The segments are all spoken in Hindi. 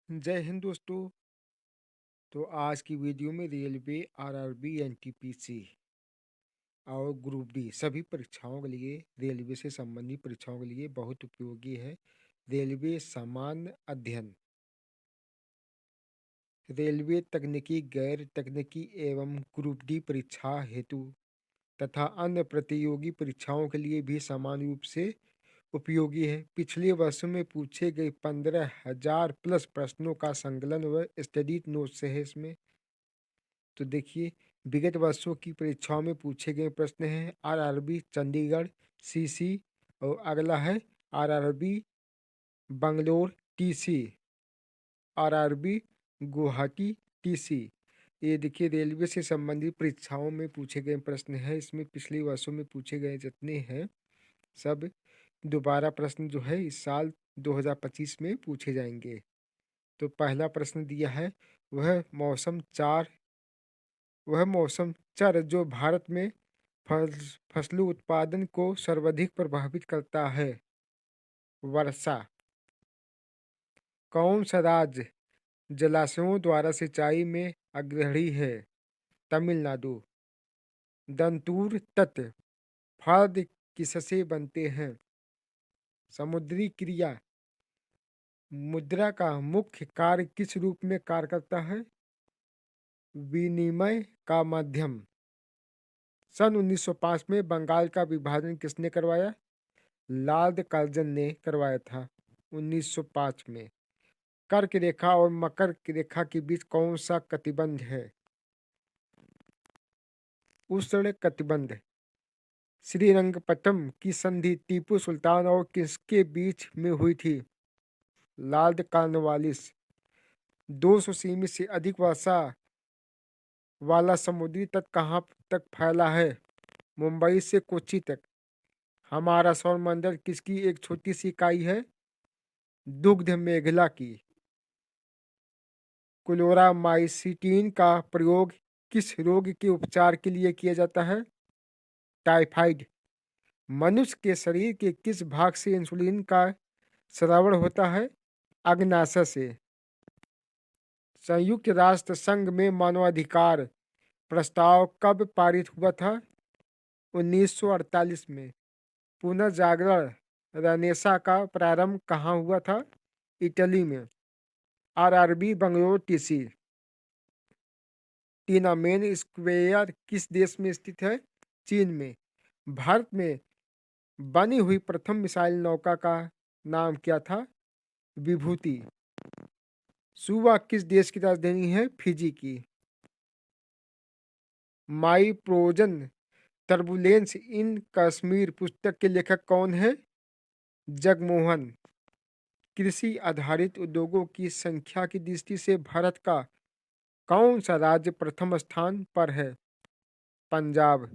जय हिंद दोस्तों। तो आज की वीडियो में रेलवे आरआरबी एनटीपीसी और ग्रुप डी सभी परीक्षाओं के लिए रेलवे से संबंधित परीक्षाओं के लिए बहुत उपयोगी है। रेलवे सामान्य अध्ययन, रेलवे तकनीकी, गैर तकनीकी एवं ग्रुप डी परीक्षा हेतु तथा अन्य प्रतियोगी परीक्षाओं के लिए भी समान रूप से उपयोगी है। पिछले वर्षों में पूछे गए 15,000 प्लस प्रश्नों का संकलन व स्टडी नोट्स है इसमें। तो देखिए, विगत वर्षों की परीक्षाओं में पूछे गए प्रश्न हैं आरआरबी चंडीगढ़ सीसी, और अगला है RRB Bangalore TC, RRB Guwahati TC. ये देखिए रेलवे से संबंधित परीक्षाओं में पूछे गए प्रश्न हैं। इसमें पिछले वर्षों में पूछे गए जितने हैं सब दोबारा प्रश्न जो है इस साल 2025 में पूछे जाएंगे। तो पहला प्रश्न दिया है, वह मौसम चर जो भारत में फसलों उत्पादन को सर्वाधिक प्रभावित करता है। वर्षा। कौन सा राज्य जलाशयों द्वारा सिंचाई में अग्रणी है। तमिलनाडु। दंतुर तत्व फर्द किससे बनते हैं। समुद्री क्रिया। मुद्रा का मुख्य कार्य किस रूप में कार्य करता है। विनिमय का माध्यम। सन 1905 में बंगाल का विभाजन किसने करवाया। लॉर्ड कर्जन ने करवाया था 1905 में। कर्क रेखा और मकर रेखा के बीच कौन सा कटिबंध है। उष्ण कटिबंध। श्रीरंगपट्टम की संधि टीपू सुल्तान और किसके बीच में हुई थी। Lord Cornwallis. 200 सेमी से अधिक वर्षा वाला समुद्री तट कहाँ तक फैला है। मुंबई से कोच्चि तक। हमारा सौरमंडल किसकी एक छोटी सी इकाई है। दुग्ध मेखला की। क्लोरामाइसिटिन का प्रयोग किस रोग के उपचार के लिए किया जाता है। टाइफाइड। मनुष्य के शरीर के किस भाग से इंसुलिन का स्राव होता है। अग्नाशय से। संयुक्त राष्ट्र संघ में मानवाधिकार प्रस्ताव कब पारित हुआ था। 1948 में। पुनर्जागरण रनेसा का प्रारंभ कहाँ हुआ था। इटली में। RRB Bangalore TC. Tiananmen Square किस देश में स्थित है। चीन में। भारत में बनी हुई प्रथम मिसाइल नौका का नाम क्या था। विभूति। सुवा किस देश की राजधानी है। फिजी की। माई प्रोजन टर्बुलेंस इन कश्मीर पुस्तक के लेखक कौन है। जगमोहन। कृषि आधारित उद्योगों की संख्या की दृष्टि से भारत का कौन सा राज्य प्रथम स्थान पर है। पंजाब।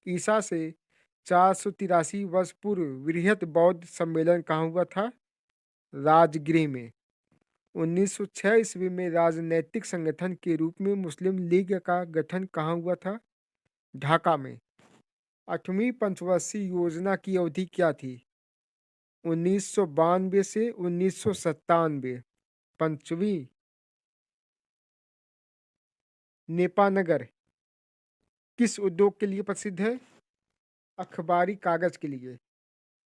ईसा से 483 वर्ष पूर्व वृहत बौद्ध सम्मेलन कहाँ हुआ था। राजगृह में। 1906 ईस्वी में राजनैतिक संगठन के रूप में मुस्लिम लीग का गठन कहाँ हुआ था। ढाका में। 8वीं पंचवर्षीय योजना की अवधि क्या थी। 1992 से 1997। पंचवीं। नेपानगर किस उद्योग के लिए प्रसिद्ध है। अखबारी कागज के लिए।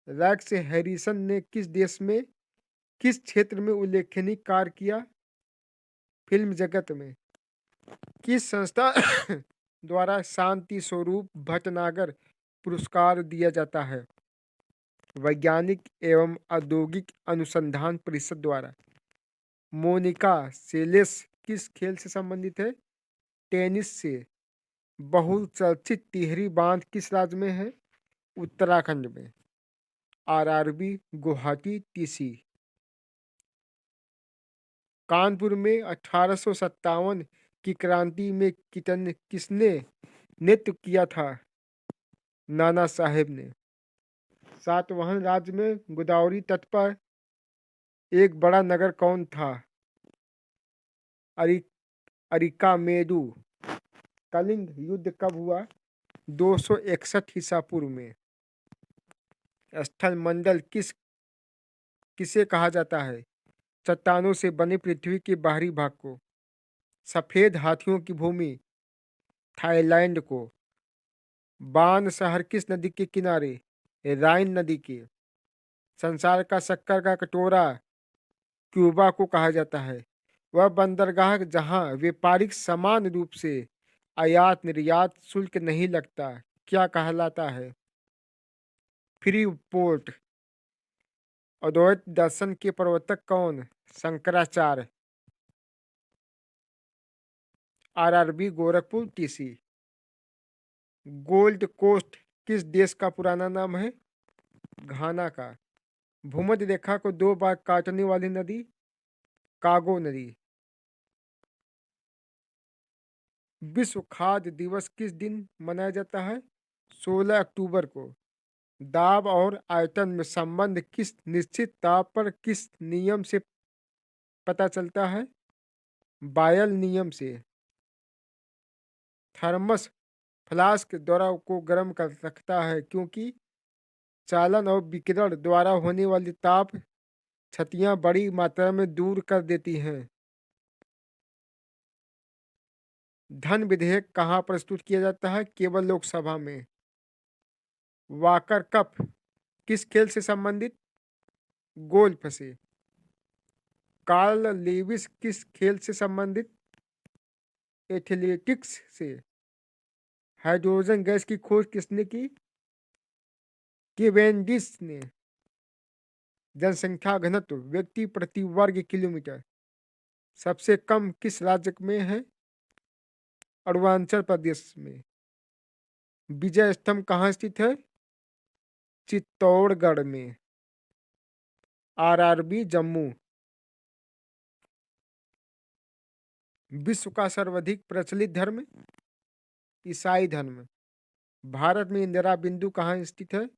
रैक्स हैरिसन ने किस देश में किस क्षेत्र में उल्लेखनीय कार्य किया। फिल्म जगत में। किस संस्था द्वारा शांति स्वरूप भटनागर पुरस्कार दिया जाता है। वैज्ञानिक एवं औद्योगिक अनुसंधान परिषद द्वारा। मोनिका सेलेस किस खेल से संबंधित है। टेनिस से। बहुचर्चित टिहरी बांध किस राज्य में है। उत्तराखंड में। RRB Guwahati TC. कानपुर में 1857 की क्रांति में किसने नेतृत्व किया था। नाना साहेब ने। सातवाहन राज्य में गोदावरी तट पर एक बड़ा नगर कौन था। अरि अरिकामेडू। कलिंग युद्ध कब हुआ। 261 ईसा पूर्व में। स्थल मंडल किसे कहा जाता है। चट्टानों से बने पृथ्वी के बाहरी भाग को। सफेद हाथियों की भूमि थाईलैंड को। बान शहर किस नदी के किनारे? राइन नदी के। संसार का शक्कर का कटोरा क्यूबा को कहा जाता है। वह बंदरगाह जहां व्यापारिक समान रूप से आयात निर्यात शुल्क नहीं लगता क्या कहलाता है? Free port. अद्वैत दर्शन के प्रवर्तक कौन? Shankaracharya. RRB Gorakhpur TC. Gold Coast किस देश का पुराना नाम है? घाना का। भूमध्य रेखा को दो बार काटने वाली नदी? कागो नदी। विश्व खाद्य दिवस किस दिन मनाया जाता है? 16 अक्टूबर को। दाब और आयतन में संबंध किस निश्चित ताप पर किस नियम से पता चलता है? बायल नियम से। थर्मस फ्लास्क द्वारा को गर्म कर रखता है क्योंकि चालन और विकिरण द्वारा होने वाली ताप क्षतियां बड़ी मात्रा में दूर कर देती हैं। धन विधेयक कहाँ प्रस्तुत किया जाता है? केवल लोकसभा में। वाकर कप किस खेल से संबंधित? गोल्फ से। कार्ल लेविस किस खेल से संबंधित? एथलेटिक्स से। हाइड्रोजन गैस की खोज किसने की? केवेंडिश ने। जनसंख्या घनत्व व्यक्ति प्रति वर्ग किलोमीटर सबसे कम किस राज्य में है? अरुणाचल प्रदेश में। विजय स्तंभ कहाँ स्थित है? चित्तौड़गढ़ में। आरआरबी जम्मू। विश्व का सर्वाधिक प्रचलित धर्म? ईसाई धर्म। भारत में इंदिरा बिंदु कहाँ स्थित है?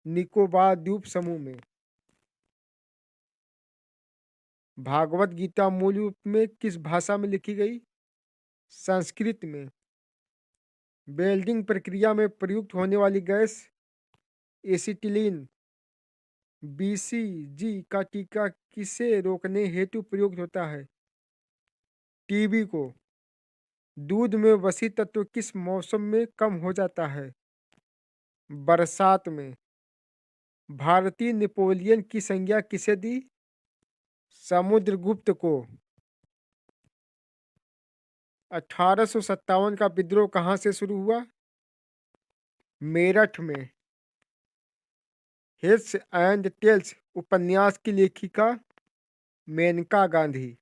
निकोबार द्वीप समूह में। भागवत गीता मूल रूप में किस भाषा में लिखी गई? संस्कृत में। वेल्डिंग प्रक्रिया में प्रयुक्त होने वाली गैस? एसिटिलीन। बीसीजी का टीका किसे रोकने हेतु प्रयुक्त होता है? टीबी को। दूध में वसी तत्व किस मौसम में कम हो जाता है? बरसात में। भारतीय नेपोलियन की संज्ञा किसे दी? समुद्रगुप्त को। 1857 का विद्रोह कहाँ से शुरू हुआ? मेरठ में। हेड्स एंड टेल्स उपन्यास की लेखिका? मेनका गांधी।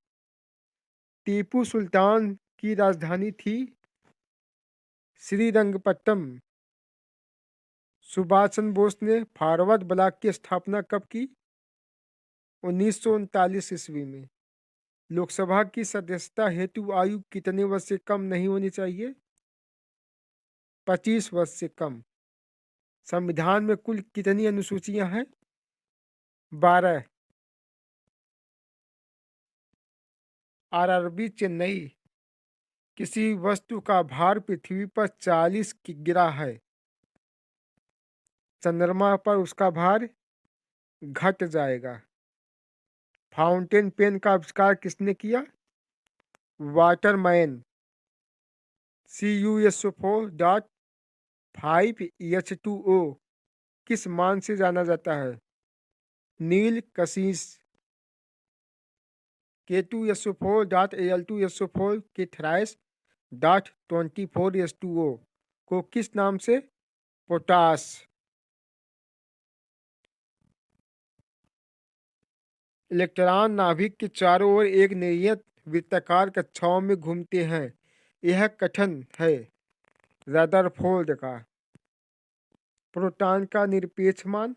टीपू सुल्तान की राजधानी थी? श्रीरंगपट्टम। सुभाष चंद्र बोस ने फॉरवर्ड ब्लॉक की स्थापना कब की? 1939 ईस्वी में। लोकसभा की सदस्यता हेतु आयु कितने वर्ष से कम नहीं होनी चाहिए? 25 वर्ष से कम। संविधान में कुल कितनी अनुसूचियां हैं? 12। आरआरबी चेन्नई। किसी वस्तु का भार पृथ्वी पर 40 किग्रा है। चंद्रमा पर उसका भार घट जाएगा। फाउंटेन पेन का आविष्कार किसने किया? वाटरमैन। CuSO4.5H2O किस मान से जाना जाता है? नील कशिश। K2SO4.Al2SO4 के थ्राइस डॉट 24H2O को किस नाम से? पोटास। इलेक्ट्रॉन नाभिक के चारों ओर एक नियत वृत्ताकार कक्षाओं में घूमते हैं। यह कथन है रदरफोर्ड का। प्रोटॉन का निरपेक्ष मान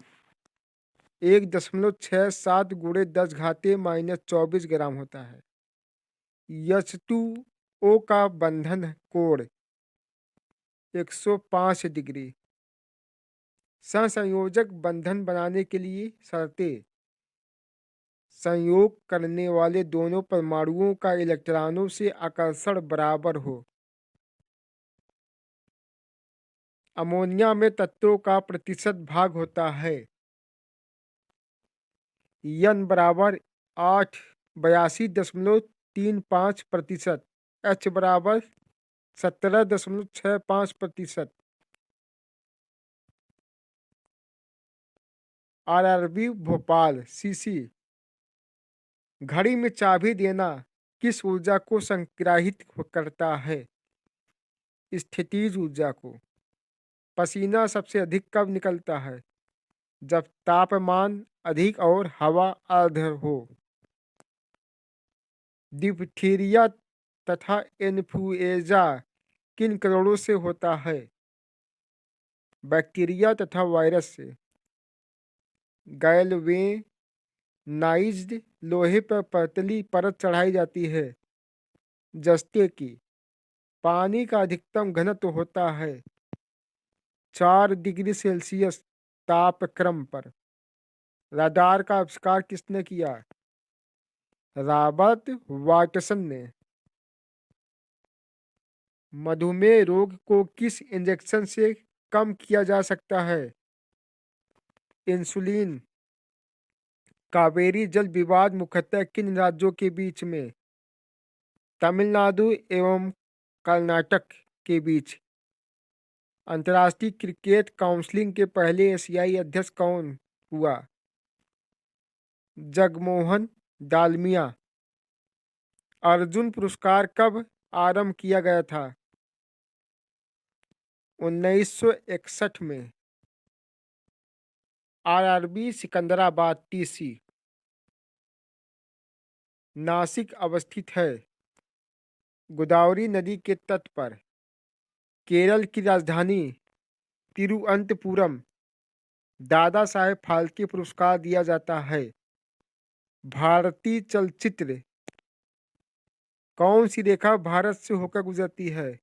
1.67 गुणे 10 घाते -24 ग्राम होता है। H2O का बंधन कोण 105 डिग्री। सहसंयोजक बंधन बनाने के लिए शर्तें: संयोग करने वाले दोनों परमाणुओं का इलेक्ट्रॉनों से आकर्षण बराबर हो। अमोनिया में तत्वों का प्रतिशत भाग होता है N बराबर 882.35%। एच बराबर 17.65%। RRB Bhopal CC. घड़ी में चाबी देना किस ऊर्जा को संग्रहित करता है? स्थितिज ऊर्जा को। पसीना सबसे अधिक कब निकलता है? जब तापमान अधिक और हवा आर्द्र हो। डिप्थीरिया तथा इन्फ्लुएंजा किन करोड़ों से होता है? बैक्टीरिया तथा वायरस से। गैल्वेनाइज्ड लोहे पर पतली परत चढ़ाई जाती है जस्ते की। पानी का अधिकतम घनत्व होता है 4 डिग्री सेल्सियस तापक्रम पर। रडार का आविष्कार किसने किया? रॉबर्ट वाटसन ने। मधुमेह रोग को किस इंजेक्शन से कम किया जा सकता है? इंसुलिन। कावेरी जल विवाद मुख्यतः किन राज्यों के बीच में? तमिलनाडु एवं कर्नाटक के बीच। अंतर्राष्ट्रीय क्रिकेट काउंसिल के पहले एशियाई अध्यक्ष कौन हुआ? जगमोहन डालमिया। अर्जुन पुरस्कार कब आरंभ किया गया था? 1961 में। RRB Secunderabad TC. नासिक अवस्थित है गोदावरी नदी के तट पर। केरल की राजधानी तिरुवनंतपुरम। दादा साहेब फाल्के पुरस्कार दिया जाता है। भारतीय चलचित्र। कौन सी रेखा भारत से होकर गुजरती है?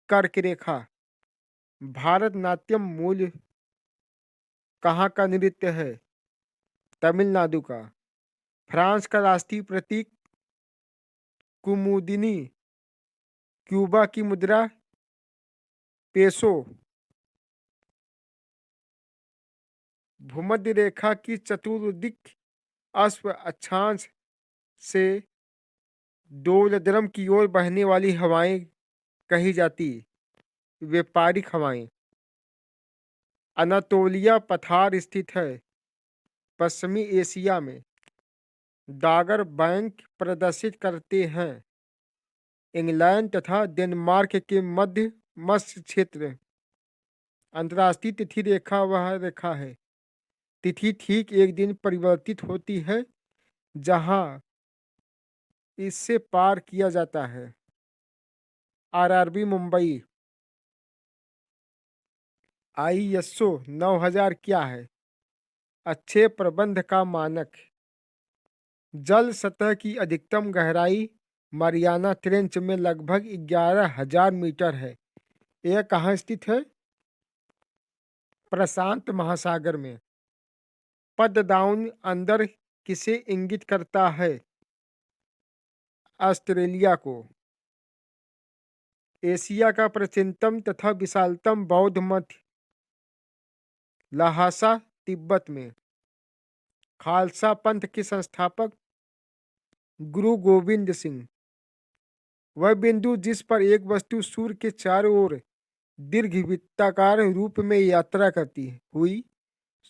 कर्क रेखा। भारतनाट्यम मूल कहाँ का नृत्य है? तमिलनाडु का। फ्रांस का राष्ट्रीय प्रतीक कुमुदिनी। क्यूबा की मुद्रा पेसो। भूमध्य रेखा की चतुर्दिक अश्व अक्षांश से डोलद्रम की ओर बहने वाली हवाएं कही जाती व्यापारिक हवाएं। अनातोलिया पठार स्थित है पश्चिमी एशिया में। डागर बैंक प्रदर्शित करते हैं इंग्लैंड तथा डेनमार्क के मध्य मध्य क्षेत्र। अंतर्राष्ट्रीय तिथि रेखा वह रेखा है। तिथि ठीक एक दिन परिवर्तित होती है जहां इससे पार किया जाता है। आरआरबी मुंबई। आईएसओ 9000 क्या है? अच्छे प्रबंध का मानक। जल सतह की अधिकतम गहराई मारियाना ट्रेंच में लगभग 11,000 मीटर है। यह कहाँ स्थित है? प्रशांत महासागर में। पद डाउन अंदर किसे इंगित करता है? ऑस्ट्रेलिया को। एशिया का प्राचीनतम तथा विशालतम बौद्ध मठ लहासा तिब्बत में। खालसा पंथ के संस्थापक गुरु गोविंद सिंह। वह बिंदु जिस पर एक वस्तु सूर्य के चारों ओर दीर्घवृत्ताकार रूप में यात्रा करती हुई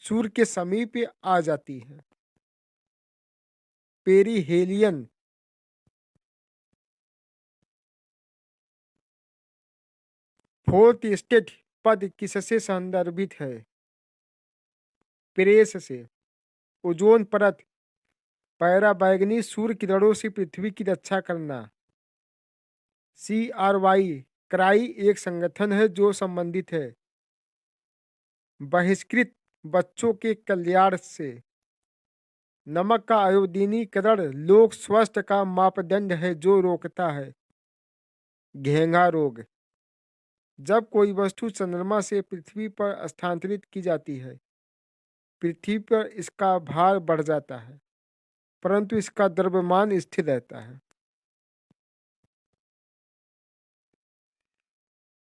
सूर्य के समीप आ जाती है। पेरिहेलियन। फोर्थ स्टेट पद किससे संदर्भित है? प्रेस से। ओजोन परत पैराबैंगनी सूर्य किरणों से पृथ्वी की रक्षा करना। CRY क्राई एक संगठन है जो संबंधित है बहिष्कृत बच्चों के कल्याण से। नमक का आयोडीनीकरण लोक स्वास्थ्य का मापदंड है जो रोकता है घेंघा रोग। जब कोई वस्तु चंद्रमा से पृथ्वी पर स्थानांतरित की जाती है पृथ्वी पर इसका भार बढ़ जाता है परंतु इसका द्रव्यमान स्थिर रहता है।